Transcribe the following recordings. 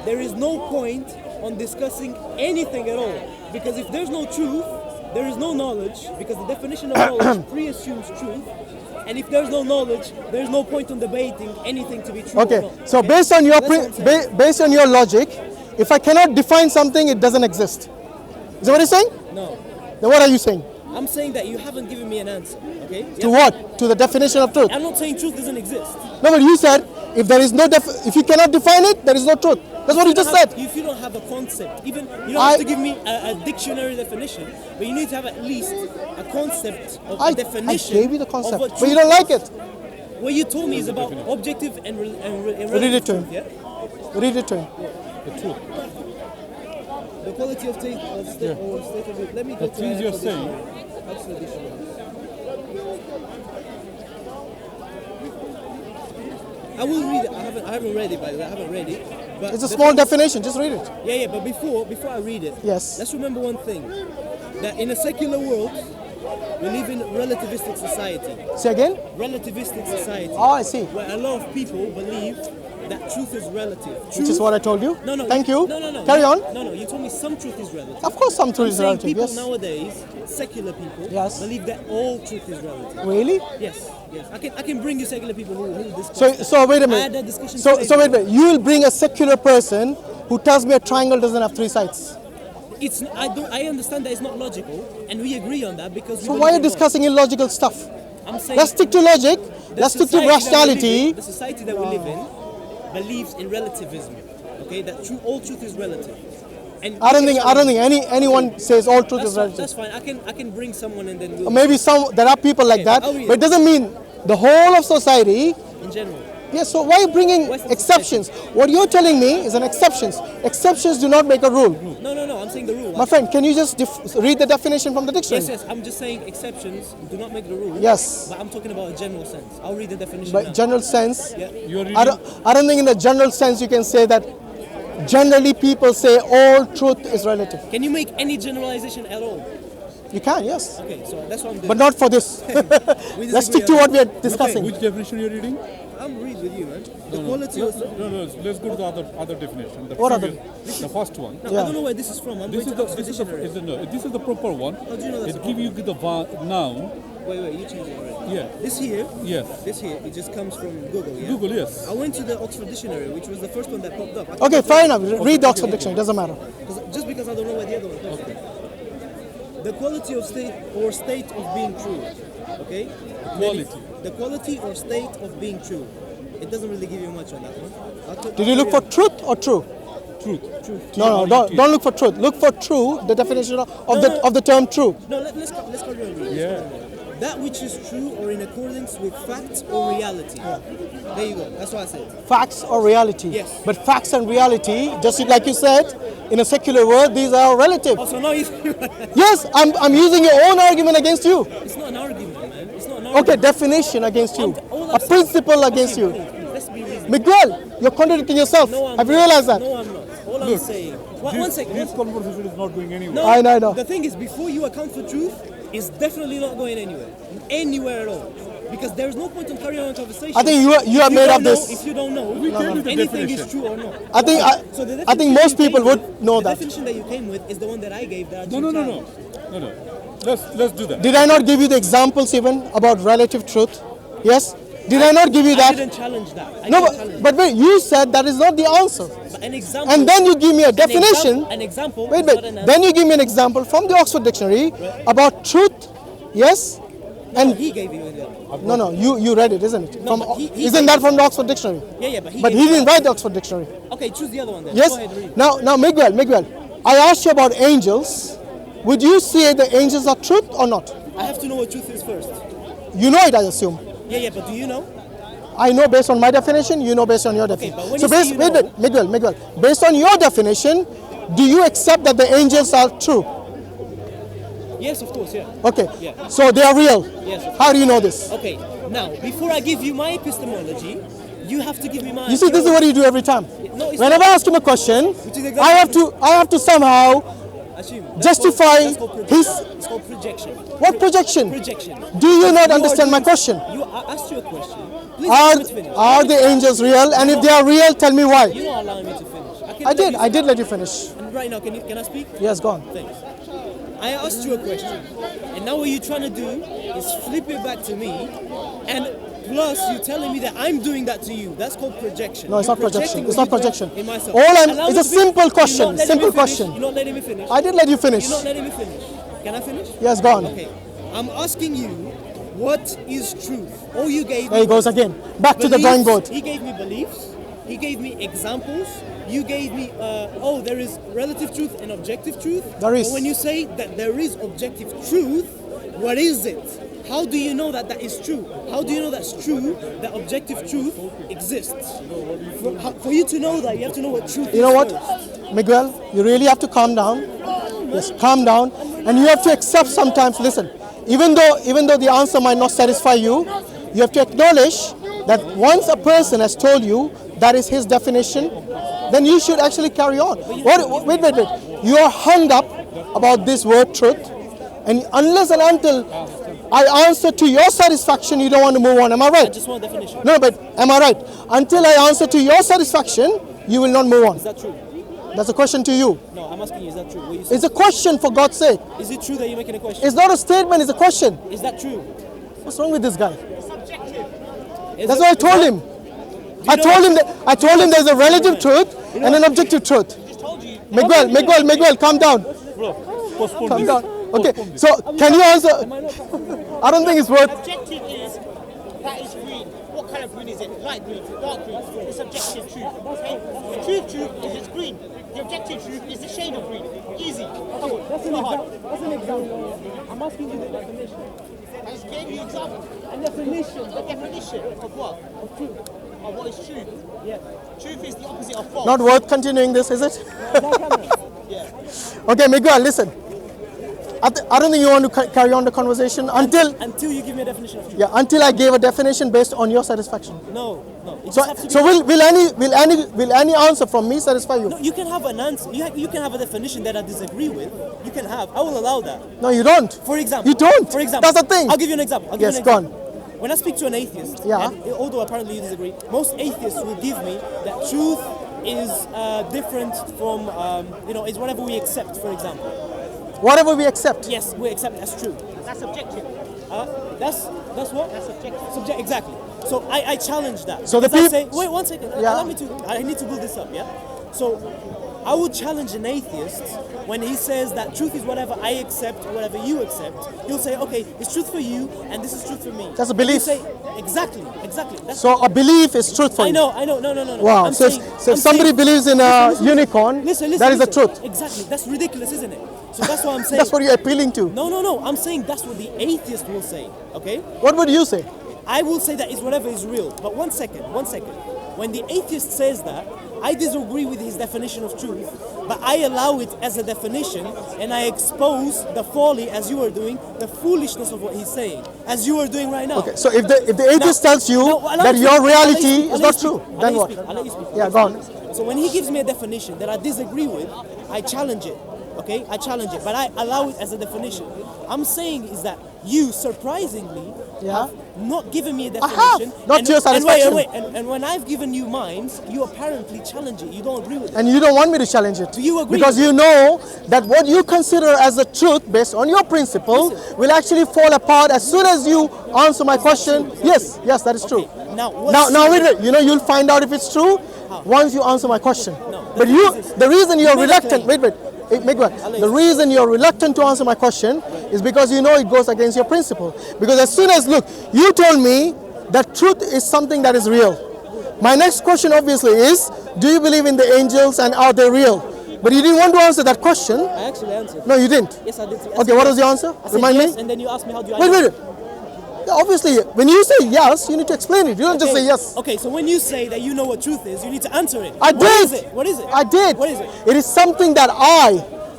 there is no point on discussing anything at all. Because if there's no truth, there is no knowledge, because the definition of knowledge pre-assumes truth. And if there's no knowledge, there's no point on debating anything to be true or not. So okay? based on your based on your logic, if I cannot define something, it doesn't exist. Is that what you're saying? No. Then what are you saying? I'm saying that you haven't given me an answer. Okay? To what? To the definition of truth. I'm not saying truth doesn't exist. No, but you said if there is no if you cannot define it, there is no truth. That's what you just said. If you don't have a concept, even you don't have to give me a dictionary definition, but you need to have at least a concept of a definition. I gave you the concept, but you don't like it. What you told me is about objective and relative. Read it to him. Yeah? Read it to him. The truth. The quality of state or state of it. Let me go the things you're saying. I will read it. I haven't read it, by the way. I haven't read it. But it's a small definition. Just read it. Yeah. But before I read it, yes. Let's remember one thing: that in a secular world, we live in a relativistic society. Say again? Relativistic society. Oh, I see. Where a lot of people believe that truth is relative. Which is what I told you? No. Thank you. No. Carry on. No. You told me some truth is relative. Of course some truth is relative, people yes. nowadays, secular people, believe that all truth is relative. Really? Yes. I can bring you secular people who discuss. So wait a minute. I had that discussion so wait a minute. You will bring a secular person who tells me a triangle doesn't have 3 sides. I understand that it's not logical, and we agree on that because. So why are you discussing illogical stuff? I'm saying. Let's stick to logic. Let's stick to rationality. The society that we live in believes in relativism. Okay, that all truth is relative. And I don't think anyone says all truth is relative. That's fine. I can bring someone and then. Maybe there are people like that, but it doesn't mean the whole of society. In general. Yes, so why are you bringing exceptions? What you're telling me is an exceptions. Exceptions do not make a rule. No, I'm saying the rule. My friend, can you just read the definition from the dictionary? Yes, I'm just saying exceptions do not make the rule. Yes. But I'm talking about a general sense. I'll read the definition But now. general sense? Yeah. I don't think in the general sense you can say that generally people say all truth is relative. Can you make any generalization at all? You can, yes. Okay, so that's what I'm doing. But not for this. Let's stick to what we are discussing. Which definition you're reading? I'm reading with you, man. No, let's go to the other definition. What other? The first one. No, I don't know where this is from. This is the proper one. How do you know that's it gives you the noun. Wait, you changed it already. Yeah. This here. Yes. This here, it just comes from Google. Yeah? Google, yes. I went to the Oxford Dictionary, which was the first one that popped up. Okay, fair enough. Read the Oxford Dictionary. Doesn't matter. Just because I don't know where the other one comes from. The quality of state or state of being true. Okay. The quality or state of being true. It doesn't really give you much on that one. Did you look for truth or true? Truth. No, don't look for truth. Look for true, the definition of the term true. No, let's carry on. Yeah. That which is true or in accordance with facts or reality. There you go. That's what I said. Facts or reality. Yes. But facts and reality, just like you said, in a secular world, these are relative. Oh, so now yes, I'm using your own argument against you. It's not an argument, man. It's not an argument. Okay, definition against you. A principle against you. Let's be reasonable. Miguel, you're contradicting yourself. Have you realized that? No, I'm not. All I'm saying. One second. This conversation is not going anywhere. No, I know. The thing is, before you account for truth, it's definitely not going anywhere at all. Because there's no point in carrying on a conversation. I think you have made up this. If you don't know, anything is true or not. I think most people would know that. The definition that you came with is the one that I gave. No. Let's do that. Did I not give you the examples even about relative truth? Yes? Did I not give you that? I didn't challenge that. But wait, you said that is not the answer. But an example. And then you give me a definition. An example. Wait. Then you give me an example from the Oxford Dictionary about truth. Yes? And he gave you that. No, you read it, isn't it? No, isn't that from the Oxford Dictionary? Yeah, but he didn't write the Oxford Dictionary. Okay, choose the other one then. Yes. Go ahead, read. Now, Miguel, I asked you about angels. Would you say the angels are truth or not? I have to know what truth is first. You know it, I assume. Yeah, but do you know? I know based on my definition. You know based on your definition. Okay, but when so Miguel, based on your definition, do you accept that the angels are true? Yes, of course, yeah. Okay. Yeah. So they are real. Yes. How do you know this? Okay. Now, before I give you my epistemology, you have to give me my. You see, this is what you do every time. No, it's whenever I ask him a question, I have to somehow justify his. It's called projection. What projection? Projection. Do you not understand my question? I asked you a question. Please let me finish. Are the angels real? And if they are real, tell me why. You're not allowing me to finish. let you I did let you finish. And right now, can I speak? Yes, go on. Thanks. I asked you a question, and now what you're trying to do is flip it back to me, and plus you're telling me that I'm doing that to you. That's called projection. No, it's You're not projection. projecting It's what not you projection. in myself. All I'm, Allow it's me a to finish. simple You're question. not letting Simple me finish. question. You're not letting me finish. I did let you finish. You're not letting me finish. Can I finish? Yes, go on. Okay. I'm asking you, what is truth? All you gave There me he goes was again. Back to the beliefs. drawing board. He gave me beliefs. He gave me examples. You gave me, there is relative truth and objective truth. There is. But when you say that there is objective truth, what is it? How do you know that that is true? How do you know that's true, that objective truth exists? For you to know that, you have to know what truth is. You know what, first. Miguel? You really have to calm down. Yes, calm down. And you have to accept sometimes, listen, even though the answer might not satisfy you, you have to acknowledge that once a person has told you that is his definition, then you should actually carry on. Wait. You are hung up about this word truth, and unless and until I answer to your satisfaction, you don't want to move on. Am I right? I just want a definition. No, but am I right? Until I answer to your satisfaction, you will not move on. Is that true? That's a question to you. No, I'm asking you, is that true? What you said? It's a question, for God's sake. Is it true that you're making a question? It's not a statement, it's a question. Is that true? What's wrong with this guy? Is That's it- what I is told that- him. you I know told him there's a relative truth and an objective truth. Miguel, calm down. Bro, postpone Calm this. down. Okay, so can you answer? I don't think it's worth. Objective is that is green. What kind of green is it? Light green, dark green. It's objective truth. Okay? The truth is it's green. The objective truth is the shade of green. Easy. Come on. That's an example. I'm asking you the definition. I just gave you an example. A definition. The definition of what? Of truth. Of what is truth? Yeah. Truth is the opposite of false. Not worth continuing this, is it? Yeah. Okay, Miguel, listen. I don't think you want to carry on the conversation until you give me a definition of truth. until I gave a definition based on your satisfaction. No. It So, just has to be. so will any answer from me satisfy you? No, you can have an answer. You can have a definition that I disagree with. You can have. I will allow that. No, you don't. For example. You don't. For example. That's the thing. I'll give you an example. Yes, go on. When I speak to an atheist, Yeah. and although apparently you disagree, most atheists will give me that truth is different from, it's whatever we accept, for example. Whatever we accept. Yes, we accept as true. That's objective. That's what? That's objective. Exactly. So I challenge that. So the Because I peop- say, wait 1 second. Yeah. Allow me to. I need to build this up. Yeah. So I would challenge an atheist when he says that truth is whatever I accept, whatever you accept. He'll say, okay, it's truth for you, and this is truth for me. That's a And you belief. say exactly. That's So a belief is truth for I you. know. No. Wow. I'm So saying- if I'm somebody saying- believes in a unicorn, Listen, that is the listen. truth. Exactly. That's ridiculous, isn't it? So that's what I'm saying. That's what you're appealing to. No. I'm saying that's what the atheist will say. Okay. What would you say? I will say that it's whatever is real. But 1 second. When the atheist says that, I disagree with his definition of truth, but I allow it as a definition, and I expose the folly, as you are doing, the foolishness of what he's saying, as you are doing right now. Okay, so if the atheist tells you allow that me your speak. reality I'll is let not you true, speak. then I'll what? let you speak. Yeah, go on. So when he gives me a definition that I disagree with, I challenge it. Okay, I challenge it, but I allow it as a definition. I'm saying is that you surprisingly Yeah. have not given me a I have, definition. not to your satisfaction. And wait, and when I've given you mine, you apparently challenge it. You don't agree with it. And you don't want me to challenge it. Do you agree? Because you know that what you consider as the truth based on your principle Listen. will actually fall apart as soon as you answer my question. Yes, that is true. Okay, now what's Now, true? wait. You know, you'll find out if it's true once you answer my question. No, But the thing is, the reason you're you made a reluctant, claim. wait. The reason you're reluctant to answer my question is because you know it goes against your principle. Because as soon as, look, you told me that truth is something that is real. My next question obviously is, do you believe in the angels and are they real? But you didn't want to answer that question. I actually answered. No, you didn't. Yes, I did. Okay, what was the answer? I said Remind yes, me. and then you asked me how do I Wait. know? Yeah, obviously, when you say yes, you need to explain it. You don't just say yes. Okay, so when you say that you know what truth is, you need to answer it. I What did. is it? What is it? I did. What is it? It is something that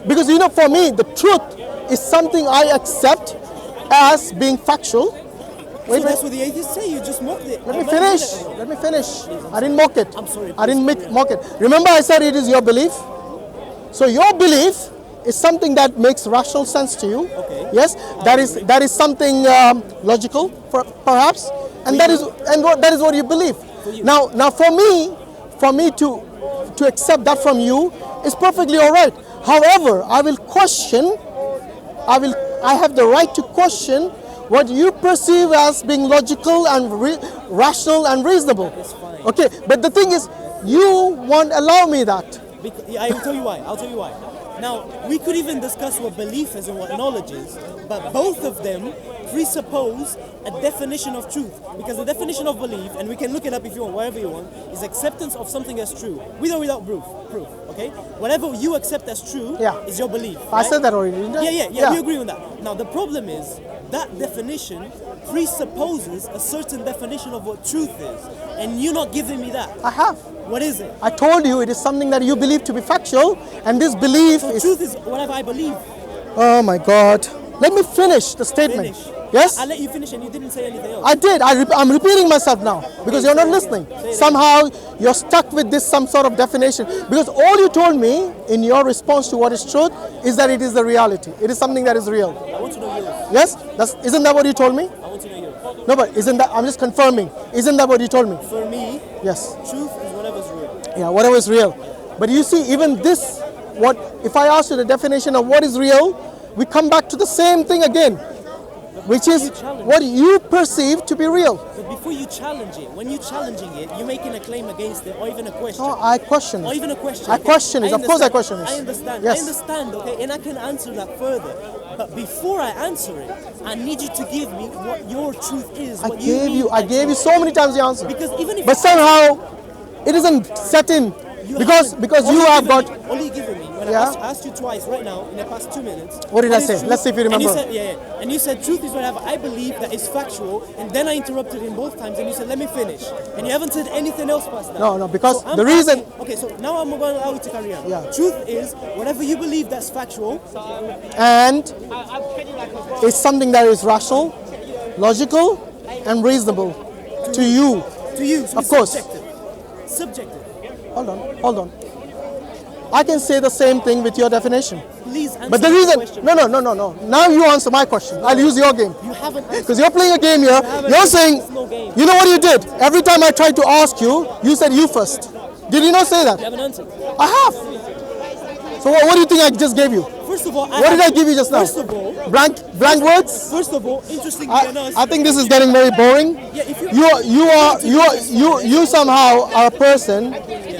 because you know, for me, the truth is something I accept as being factual. So that's what the atheists say. You just mocked it. Let me finish. I didn't mock it. I'm sorry, I didn't mock it. Remember, I said it is your belief. So your belief is something that makes rational sense to you. Okay. Yes, that is something logical, perhaps, and that is what you believe. Now, for me to to accept that from you is perfectly all right. However, I will question, I have the right to question what you perceive as being logical and rational and reasonable. Okay, but the thing is, you won't allow me that. I will tell you why. I'll tell you why. Now, we could even discuss what belief is and what knowledge is, but both of them presuppose a definition of truth. Because the definition of belief, and we can look it up if you want, wherever you want, is acceptance of something as true, with or without proof. Okay? Whatever you accept as true is your belief. I said that already, didn't I? Yeah, we agree on that. Now, the problem is, that definition presupposes a certain definition of what truth is, and you're not giving me that. I have. What is it? I told you it is something that you believe to be factual, and this belief So is... truth is whatever I believe. Oh my God. Let me finish the statement. Finish. Yes? I let you finish and you didn't say anything else. I did. I'm repeating myself now because you're not listening. Somehow you're stuck with this some sort of definition because all you told me in your response to what is truth is that it is the reality. It is something that is real. I want to know yours. Yes? Isn't that what you told me? I want to know yours. No, but isn't that, I'm just confirming. Isn't that what you told me? For me, Yes. truth is whatever's real. Yeah, whatever is real. But you see, even this, if I ask you the definition of what is real, we come back to the same thing again, which is what you perceive to be real. But before you challenge it, when you're challenging it, you're making a claim against it, or even a question. No, I question Or it. even a question. I question it. Of course I question it. I understand. Yes. I understand, okay? And I can answer that further. But before I answer it, I need you to give me what your truth is. I What you gave mean you by truth. so many times the answer. Because even if But somehow it isn't set in because you have got. Only given me when Yeah. I asked you twice right now in the past 2 minutes. What did I is say? truth? Let's see if you And remember. said, and you said truth is whatever I believe that is factual, and then I interrupted in both times, and you said let me finish, and you haven't said anything else past that. No, because I'm the reason. asking- okay, so now I'm going to allow you to carry on. Yeah. Truth is whatever you believe that's factual. And it's something that is rational, logical, and reasonable to you. To you, so Of it's course. Subjective. Hold on. I can say the same thing with your definition. Please answer But the the reason, question. no. Now you answer my question. I'll use your game. You haven't answered. Because you're playing a game here. haven't You're answered. saying, It's no game. you know what you did? Every time I tried to ask you, you said you first. Did you not say You that? haven't answered. I have. So what do you think I just gave you? First of all, What did I give you just now? First of all, Blank words? First of all, interestingly enough, I think this is getting very boring. yeah, if You somehow are a person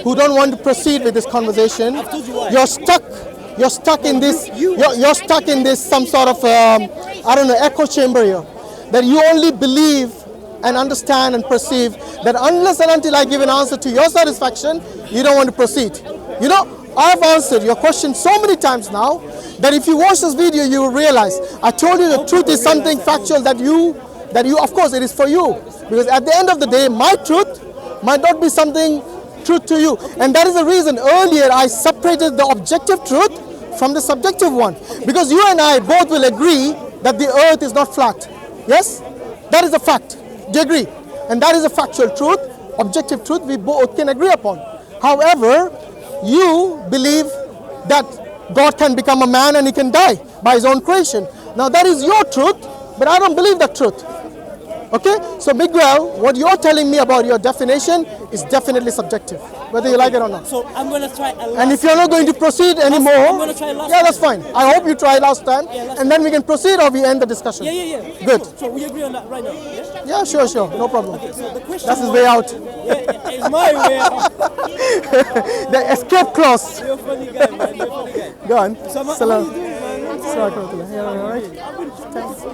who don't want to proceed with this conversation. I've told you why. You're stuck in this. You're stuck in this some sort of I don't know, echo chamber here. That you only believe and understand and perceive that unless and until I give an answer to your satisfaction, you don't want to proceed. You know, I've answered your question so many times now that if you watch this video, you will realize I told you the truth is something factual that you, of course, it is for you. Because at the end of the day, my truth might not be something truth to you. And that is the reason earlier I separated the objective truth from the subjective one. Because you and I both will agree that the earth is not flat. Yes? That is a fact. Do you agree? And that is a factual truth, objective truth we both can agree upon. However, you believe that God can become a man and he can die by his own creation. Now that is your truth, but I don't believe that truth. Okay? So Miguel, what you're telling me about your definition is definitely subjective, whether you like it or not. so I'm gonna try. And if you're not going to proceed anymore, I'm gonna try last yeah, that's fine. I hope you try last time, last and then we can proceed or we end the discussion. Yeah. Good. So we agree on that right now. Yeah. Yeah, sure, no problem. So the question. That's his was- way out. Yeah, it's my way out. The escape clause. You're a funny guy, man. You're a funny guy. Go on. So how Salam. you doing, man? Assalamualaikum. Yeah, all right.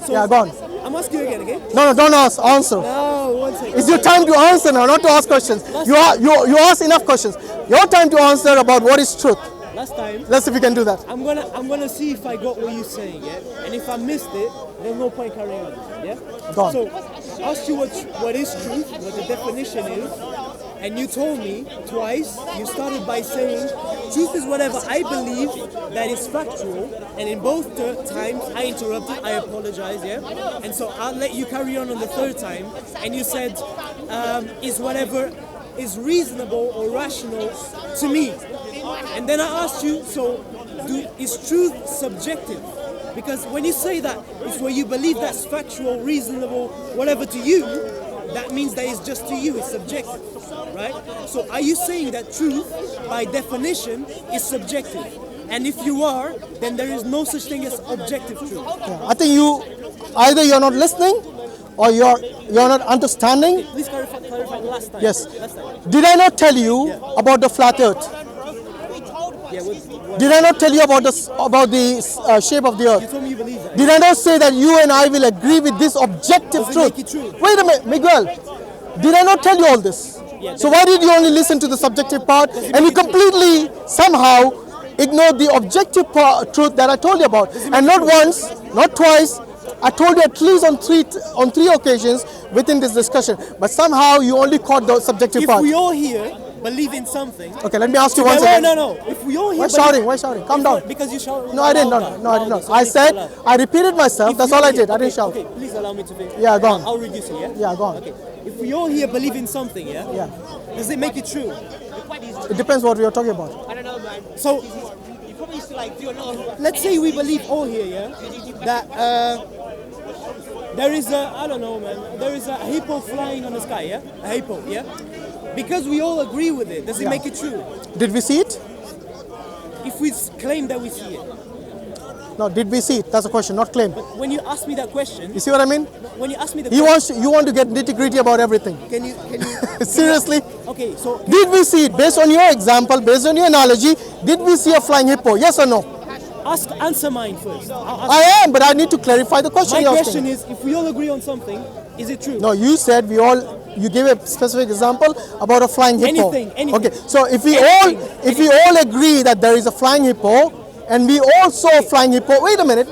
Yeah, go on. I'm asking you again, okay? No, don't ask. Answer. No, one second. It's your time to answer now, not to ask questions. You ask enough questions. Your time to answer about what is truth. Last time, Let's see if we can do that. I'm gonna see if I got what you're saying, yeah? And if I missed it, there's no point carrying on, yeah? Go on. So, I asked you what is truth, what the definition is, and you told me twice, you started by saying, truth is whatever I believe that is factual, and in both times I interrupted, I apologize, yeah? And so I'll let you carry on the third time, and you said, is whatever is reasonable or rational to me. And then I asked you, so is truth subjective? Because when you say that, it's where you believe that's factual, reasonable, whatever to you, that means that it's just to you, it's subjective, right? So are you saying that truth, by definition, is subjective? And if you are, then there is no such thing as objective truth. I think either you're not listening or you're not understanding. Please clarify the last time. Yes. Last time. Did I not tell you about the flat earth? Yeah, Did I not tell you about the shape of the you earth? told me you believe that. Did I not say that you and I will agree with this objective Does it truth? make it true? Wait a minute, Miguel. Did I not tell you all this? Yeah, So why did you only listen to the subjective part and you completely somehow ignored the objective truth that I told you about? And not once, not twice. I told you at least on three occasions within this discussion. But somehow you only caught the subjective If part. we all here believe in something. Okay, let me ask you once Wait, again. no. If we all here Why shouting? Why shouting? Calm down. Because you shouted. No, I didn't. No, I did not. I said, I repeated myself. That's all I did. I didn't shout. Okay, please allow me to finish. Yeah, go on. I'll reduce it, yeah? Yeah, go on. Okay. If we all here believe in something, yeah? Yeah. Does it make it true? It depends what we are talking about. I don't know, man. So, You probably used to like do a lot of. let's say we believe all here, yeah? That there is a, I don't know, man. There is a hippo flying on the sky, yeah? A hippo, yeah? Because we all agree with it, does it make it true? Did we see it? If we claim that we see it. No, did we see it? That's a question, not claim. When you ask me that question, You see what I mean? when you ask me the You question, want to get nitty-gritty about everything. can you Seriously? okay, so Did we see it? Based on your example, based on your analogy, did we see a flying hippo? Yes or no? answer mine first. I'll ask I am, but I need to clarify the question my you're question asking. is, if we all agree on something, is it true? No, you said you gave a specific example about a flying hippo. Anything. Okay, so if we Anything. all agree that there is a flying hippo, and we all saw a flying hippo. Wait a minute.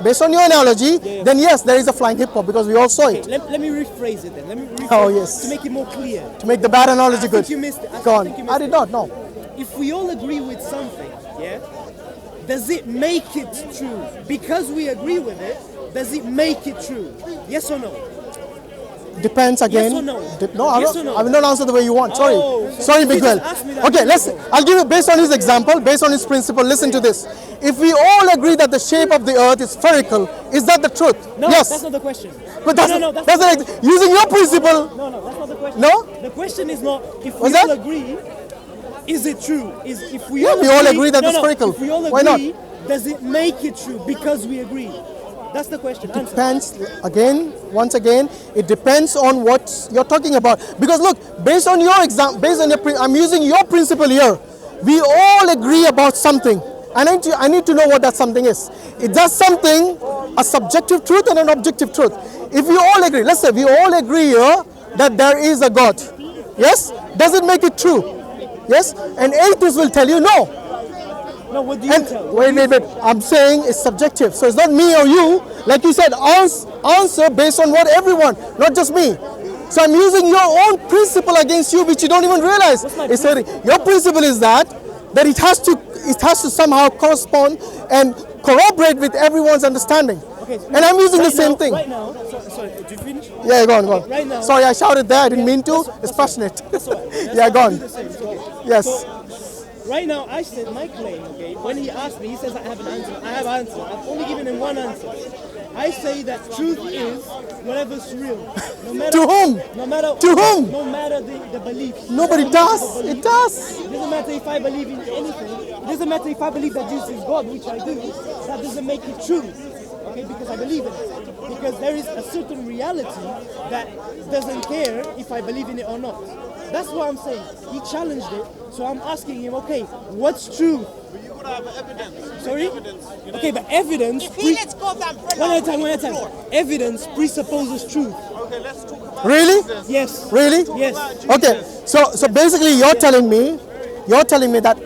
Based on your analogy, then yes, there is a flying hippo because we all saw it. Let me rephrase it then. Let me rephrase Oh, it yes. to make it more clear. To make the bad analogy I good. think you missed it. Go on. think you missed I did it. not. No. If we all agree with something, yeah, does it make it true? Because we agree with it, does it make it true? Yes or no? Depends again. Yes or no? No, Yes or no? I will not answer the way you want. Sorry. Oh, Sorry, you Miguel. just asked me that Okay, before. I'll give you based on his example, based on his principle. Listen to this. If we all agree that the shape of the earth is spherical, is that the truth? No, yes. that's not the question. But that's not using your principle. No, that's not the question. No? The question is not if What's we all that? agree, is it true? Is if we Yeah, all we all agree that it's spherical. If we all agree, Why not? does it make it true because we agree? That's the question. Answer. Depends once again, it depends on what you're talking about. Because look, based on your example, I'm using your principle here. We all agree about something. I need to know what that something is. Is that something a subjective truth and an objective truth? If we all agree, let's say we all agree here that there is a God. Yes? Does it make it true? Yes? And atheists will tell you no. No, what do you tell? Wait. I'm saying it's subjective. So it's not me or you. Like you said, answer based on what everyone, not just me. So I'm using your own principle against you, which you don't even realize. Your principle is that it has to somehow correspond and corroborate with everyone's understanding. Okay, and I'm using the same thing. Right now, sorry, did you finish? Yeah, go on. Right now. Sorry, I shouted there. I didn't mean to. It's passionate. Yeah, go on. Yes. Right now, I said my claim, okay? When he asked me, he says I have an answer. I have answer. I've only given him one answer. I say that truth is whatever's real. No matter, To whom? No matter, To whom? No matter the beliefs. Nobody does. It does. It doesn't matter if I believe in anything. It doesn't matter if I believe that Jesus is God, which I do. That doesn't make it true. Okay, because I believe in it. Because there is a certain reality that doesn't care if I believe in it or not. That's what I'm saying. He challenged it, so I'm asking him, okay, what's true? But you gotta have evidence. Sorry? Evidence. You know? Okay, but evidence... If he lets go of that umbrella, One at a time. Evidence presupposes truth. Okay, let's talk about Really? Jesus. Yes. Really? Yes. Okay. So basically, you're telling me that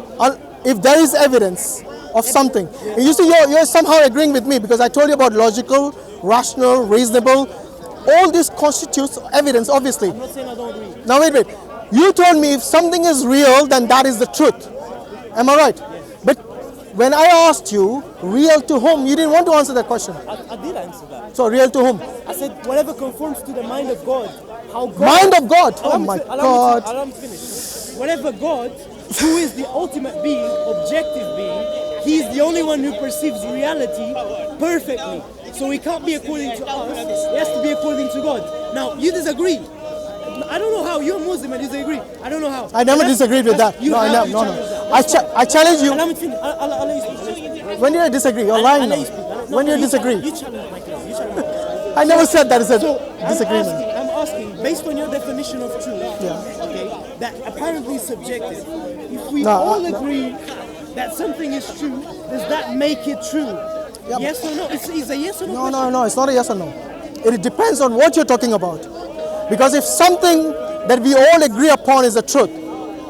if there is evidence of something, and you see, you're somehow agreeing with me because I told you about logical, rational, reasonable. All this constitutes evidence, obviously. I'm not saying I don't agree. Now wait. You told me if something is real, then that is the truth. Am I right? Yes. But when I asked you, real to whom, you didn't want to answer that question. I did answer that. So real to whom? I said whatever conforms to the mind of God. How God... Mind of God. Oh my God. Allow me to finish. Whatever God, who is the ultimate being, objective being, he is the only one who perceives reality perfectly. So it can't be according to us, it has to be according to God. Now, you disagree. I don't know how you're Muslim and disagree. I don't know how. I never disagreed with that. You No, I have never. to No, challenge no. that. I challenge you. Allow me to finish. I'll let you speak. When did I disagree? You're lying I'll let now. you speak. When did you You disagree? challenge my claim. You challenge my claim. I never said that. It's a So disagreement. I'm asking, based on your definition of truth, Yeah. okay, that apparently is subjective. If we No, all agree that something is true, does that make it true? Yes or no? It's a yes or no No, question. no, no. It's not a yes or no. It depends on what you're talking about. Because if something that we all agree upon is the truth,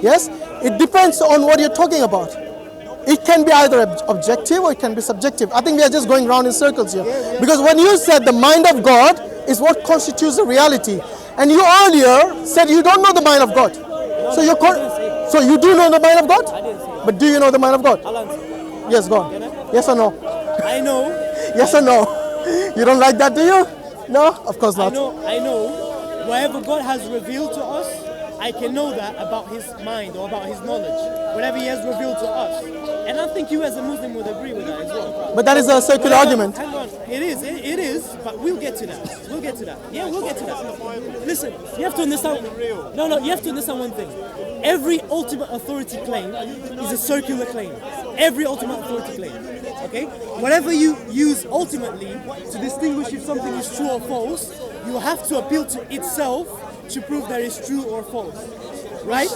yes, it depends on what you're talking about. It can be either objective or it can be subjective. I think we are just going round in circles here. Because when you said the mind of God is what constitutes the reality, and you earlier said you don't know the mind of God. So you're so you do know the mind of God? But do you know the mind of God? I'll answer. Yes, go on. Yes or no? I know. Yes or no? You don't like that, do you? No? Of course not. I know. Whatever God has revealed to us, I can know that about His mind or about His knowledge. Whatever He has revealed to us. And I think you as a Muslim would agree with that as well. But that is a circular argument. Hang on. It is, but we'll get to that. We'll get to that. Yeah, we'll get to that. Listen, you have to understand. No, you have to understand one thing. Every ultimate authority claim is a circular claim. Every ultimate authority claim. Okay? Whatever you use ultimately to distinguish if something is true or false, you have to appeal to itself to prove that it's true or false. Right?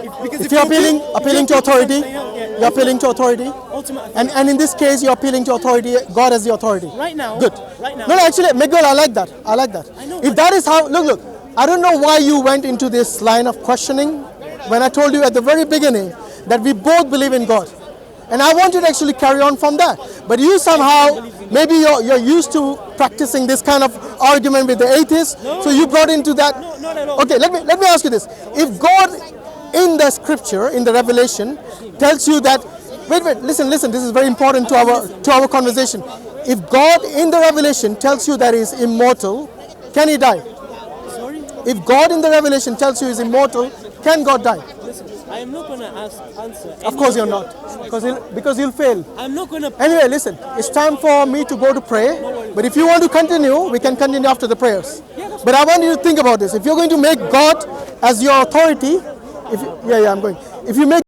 If you're appealing to authority, you're appealing to authority. Ultimate And in this case, you're appealing to authority. God as the authority. Right now. Good. Right now. No, actually, Miguel, I like that. I like that. I know, If but- that is how, look, I don't know why you went into this line of questioning when I told you at the very beginning that we both believe in God. And I want you to actually carry on from that. But you somehow, maybe you're used to practicing this kind of argument with the atheists, so you brought into that. No, not at all. Okay, let me ask you this. If God in the scripture, in the revelation, tells you that, wait, listen, this is very important to our conversation. If God in the revelation tells you that He is immortal, can He die? Sorry? If God in the revelation tells you He is immortal, can God die? Listen, I am not going to answer. Of course you're not, because you'll fail. I'm not going to. Anyway, listen, it's time for me to go to pray. But if you want to continue, we can continue after the prayers. But I want you to think about this. If you're going to make God as your authority, I'm going. If you make